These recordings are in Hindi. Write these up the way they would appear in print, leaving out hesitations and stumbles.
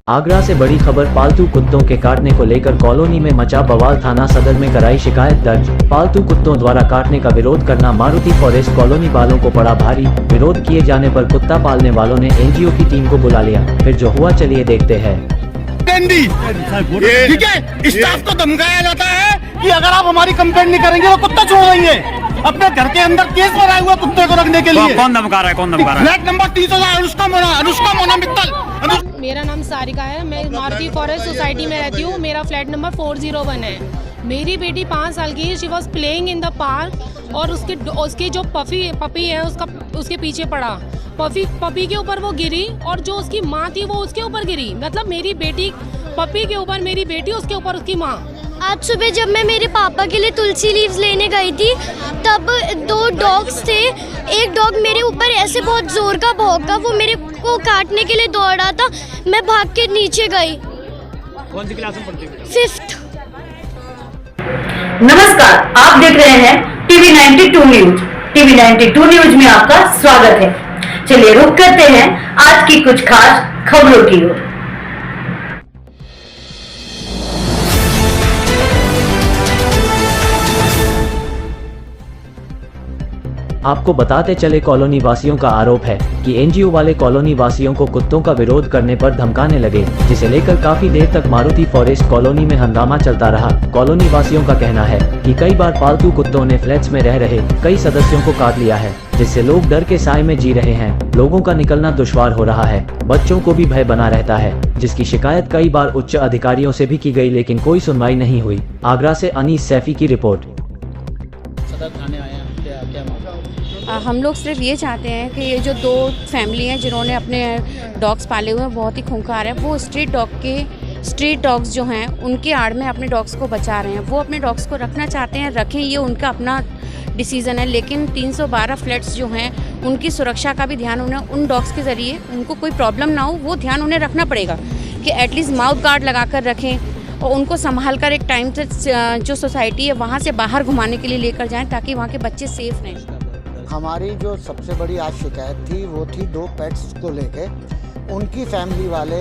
आगरा से बड़ी खबर। पालतू कुत्तों के काटने को लेकर कॉलोनी में मचा बवाल। थाना सदर में कराई शिकायत दर्ज। पालतू कुत्तों द्वारा काटने का विरोध करना मारुति फॉरेस्ट कॉलोनी वालों को पड़ा भारी। विरोध किए जाने पर कुत्ता पालने वालों ने एनजीओ की टीम को बुला लिया। फिर जो हुआ चलिए देखते हैं। ठीक है, स्टाफ को धमकाया जाता है कि अगर आप हमारी कंप्लेंट नहीं करेंगे तो कुत्ता छोड़ देंगे। अपने घर के अंदर केस बनाया हुआ कुत्ते को रखने के लिए। कौन धमका रहा है? कौन धमका रहा है? Flat number 30,000 Anushka Mona Mittal. मेरा नाम सारिका है। मैं मारुति फॉरेस्ट सोसाइटी में रहती हूँ। मेरा फ्लैट नंबर 401 है। मेरी बेटी 5 साल की है। She was playing in the park और उसके जो पपी है उसके पीछे पड़ा। पपी के ऊपर वो गिरी और जो उसकी माँ थी वो उसके ऊपर गिरी। मतलब मेरी बेटी पपी के ऊपर, मेरी बेटी उसके ऊपर उसकी माँ। आज सुबह जब मैं मेरे पापा के लिए तुलसी लीव्स लेने गई थी तब 2 डॉग्स थे। एक डॉग मेरे ऊपर ऐसे बहुत जोर का भौंका, वो मेरे को काटने के लिए दौड़ा था। मैं भाग के नीचे गई। कौन सी क्लास में पढ़ती हो? 5th। नमस्कार, आप देख रहे हैं टीवी 92 न्यूज। टीवी 92 न्यूज में आपका स्वागत है। चलिए रुक करते हैं आज की कुछ खास खबरों की ओर। आपको बताते चले, कॉलोनी वासियों का आरोप है कि एनजीओ वाले कॉलोनी वासियों को कुत्तों का विरोध करने पर धमकाने लगे, जिसे लेकर काफी देर तक मारुति फॉरेस्ट कॉलोनी में हंगामा चलता रहा। कॉलोनी वासियों का कहना है कि कई बार पालतू कुत्तों ने फ्लैट्स में रह रहे कई सदस्यों को काट लिया है, जिससे लोग डर के साए में जी रहे हैं। लोगों का निकलना दुश्वार हो रहा है। बच्चों को भी भय बना रहता है, जिसकी शिकायत कई बार उच्च अधिकारियों से भी की गई, लेकिन कोई सुनवाई नहीं हुई। आगरा से अनीस सैफी की रिपोर्ट। हम लोग सिर्फ ये चाहते हैं कि ये जो 2 फैमिली हैं जिन्होंने अपने डॉग्स पाले हुए हैं, बहुत ही खूंखार है, वो स्ट्रीट डॉग्स जो हैं उनके आड़ में अपने डॉग्स को बचा रहे हैं। वो अपने डॉग्स को रखना चाहते हैं, रखें, ये उनका अपना डिसीज़न है। लेकिन 312 फ्लैट्स जो हैं उनकी सुरक्षा का भी ध्यान उन्हें उन डॉग्स के ज़रिए उनको कोई प्रॉब्लम ना हो, वो ध्यान उन्हें रखना पड़ेगा कि एटलीस्ट माउथ गार्ड लगा कर रखें और उनको संभाल कर एक टाइम से जो सोसाइटी है वहाँ से बाहर घुमाने के लिए लेकर जाएँ ताकि वहाँ के बच्चे सेफ़ रहें। हमारी जो सबसे बड़ी आज शिकायत थी वो थी 2 पेट्स को लेके। उनकी फैमिली वाले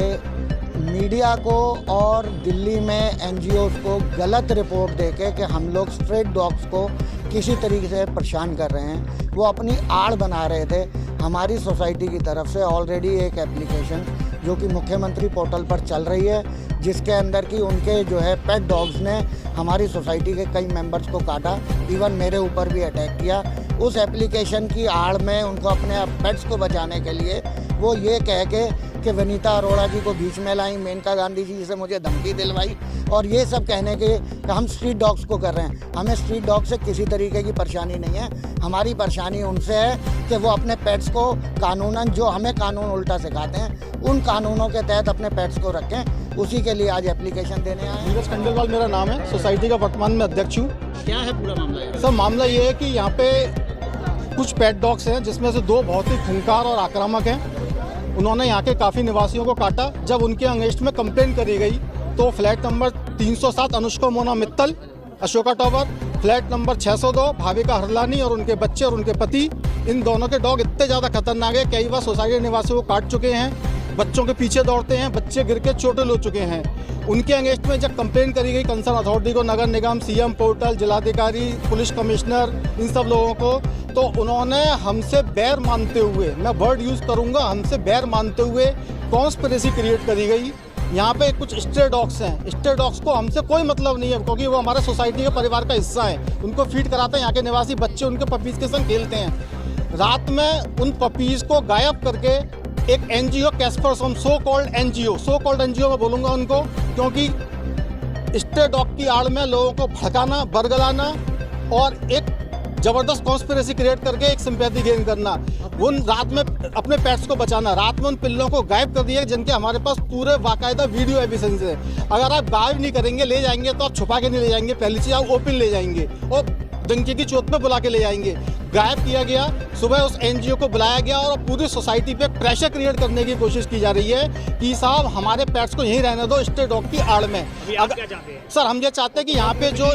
मीडिया को और दिल्ली में एनजीओज़ को गलत रिपोर्ट देके कि हम लोग स्ट्रीट डॉग्स को किसी तरीके से परेशान कर रहे हैं, वो अपनी आड़ बना रहे थे। हमारी सोसाइटी की तरफ से ऑलरेडी एक एप्लीकेशन जो कि मुख्यमंत्री पोर्टल पर चल रही है, जिसके अंदर कि उनके जो है पेट डॉग्स ने हमारी सोसाइटी के कई मेंबर्स को काटा, इवन मेरे ऊपर भी अटैक किया। उस एप्लीकेशन की आड़ में उनको अपने पेट्स को बचाने के लिए वो ये कह के कि वनीता अरोड़ा जी को बीच में लाई, मेनका गांधी जी से मुझे धमकी दिलवाई और ये सब कहने के कि हम स्ट्रीट डॉग्स को कर रहे हैं। हमें स्ट्रीट डॉग से किसी तरीके की परेशानी नहीं है। हमारी परेशानी उनसे है कि वो अपने पेट्स को कानूनन, जो हमें कानून उल्टा सिखाते हैं, उन कानूनों के तहत अपने पेट्स को रखें। उसी के लिए आज एप्लीकेशन देने आए। नीरज खंडेलवाल मेरा नाम है, सोसाइटी का वर्तमान में अध्यक्ष हूँ। क्या है पूरा मामला? सर, मामला ये है कि यहाँ पे कुछ पेट डॉग्स हैं जिसमें से 2 बहुत ही खूंखार और आक्रामक हैं। उन्होंने यहाँ के काफ़ी निवासियों को काटा। जब उनके अगेंस्ट में कंप्लेंट करी गई तो flat number 307 Anushka Mona Mittal, Ashoka tower, flat number 602 Bhavika Harlani और उनके बच्चे और उनके पति, इन दोनों के डॉग इतने ज़्यादा खतरनाक है, कई बार सोसाइटी निवासियों को काट चुके हैं, बच्चों के पीछे दौड़ते हैं, बच्चे गिर के चोटिल हो चुके हैं। उनके अगेंस्ट में जब कंप्लेंट करी गई कंसर्न अथॉरिटी को, नगर निगम, सीएम पोर्टल, जिलाधिकारी, पुलिस कमिश्नर, इन सब लोगों को, तो उन्होंने हमसे बैर मानते हुए, मैं वर्ड यूज़ करूंगा, हमसे बैर मानते हुए कॉन्स्पिरेसी क्रिएट करी गई। यहाँ पे कुछ स्ट्रे डॉग्स हैं, स्ट्रे डॉग्स को हमसे कोई मतलब नहीं है क्योंकि वो हमारे सोसाइटी के परिवार का हिस्सा है। उनको फीड कराते हैं यहाँ के निवासी बच्चे, उनके पपीज़ के संग खेलते हैं। रात में उन पपीज़ को गायब करके एक एनजीओ कैस्परसोम, सो कॉल्ड एनजीओ मैं बोलूँगा उनको, क्योंकि स्ट्रे डॉग की आड़ में लोगों को भड़काना, बरगलाना और एक जबरदस्त कॉन्स्पिरेसी क्रिएट करके एक सिंपैथी गेन करना, उन रात में अपने पेट्स को बचाना, रात में उन पिल्लों को गायब कर दिया, जिनके हमारे पास पूरे बाकायदा वीडियो एविडेंस है। अगर आप गायब नहीं करेंगे, ले जाएंगे तो आप छुपा के नहीं ले जाएंगे, पहली चीज़ आप ओपन ले जाएंगे और डंके की चोट पे बुला के ले जाएंगे। गायब किया गया, सुबह उस एनजीओ को बुलाया गया और पूरी सोसाइटी पे प्रेशर क्रिएट करने की कोशिश की जा रही है कि साहब हमारे पेट्स को यहीं रहने दो स्ट्रे डॉग की आड़ में। सर हम ये चाहते हैं कि यहाँ पे जो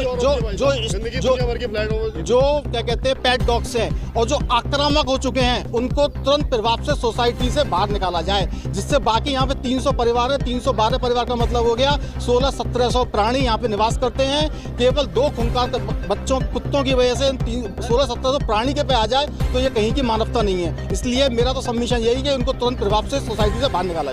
क्या कहते हैं पेट डॉग्स हैं और जो आक्रामक हो चुके हैं उनको तुरंत प्रभाव से सोसाइटी से बाहर निकाला जाए, जिससे बाकी यहाँ पे 300 परिवार है। 312 परिवार का मतलब हो गया 1600-1700 प्राणी यहाँ पे निवास करते हैं। केवल 2 खूंखार बच्चों कुत्तों की वजह से 1600-1700 प्राणी के पे आ जाए तो ये कहीं की मानवता नहीं है। इसलिए मेरा तो सबमिशन यही है कि उनको तुरंत प्रभाव से सोसाइटी से बाहर निकाला जाए।